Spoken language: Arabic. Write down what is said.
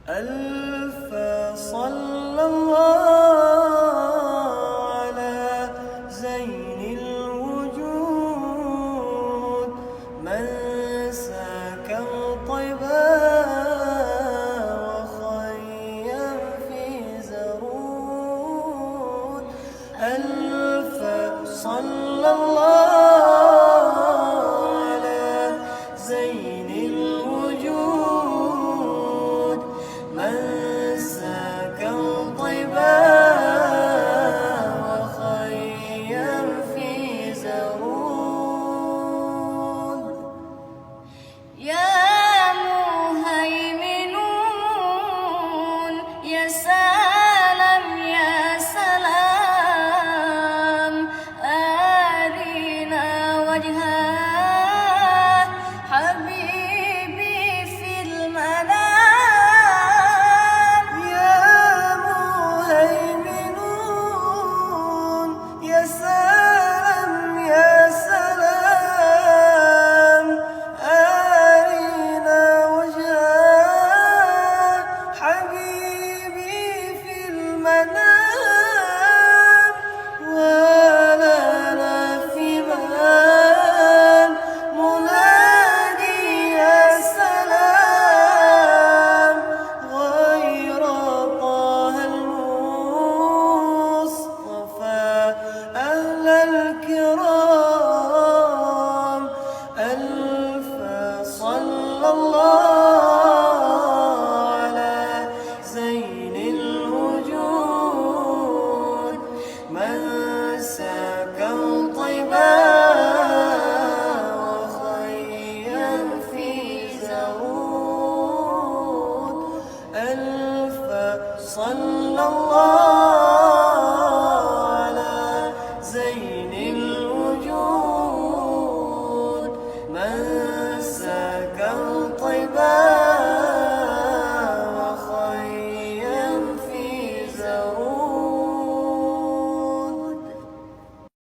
ألف صلى الله على زين الوجود من ساك الطيبا وخيم في زرود. ألف صلى الله على زين الوجود من ساك الطيبا وخيم في زرود. يا مهيمنون يا سلام يا سلام أرنا وجهه حبيبي في المنام. يا مهيمنون يا سلام يا سلام أرنا وجهك حبيبي في المنام. ولنا في من منادي يا سلام غير طه المصطفى أهل الكرام. ألف صلى الله على زين الوجود من ساك الطيبا وخيم في زرود. ألف صلى الله